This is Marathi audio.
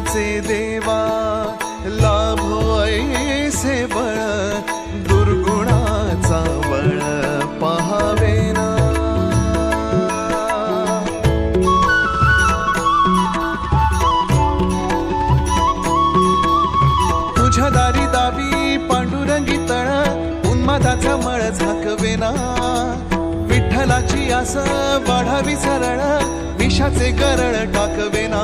गुणाचे देवा लाभो ऐसे बळ दुर्गुणाचा बळ पहावेना तुझ्या दारी दावी पांडुरंगी तळ उन्मादाचा मळ झाकवेना विठ्ठलाची आस वाढावी सरळ विषाचे गरळ टाकवेना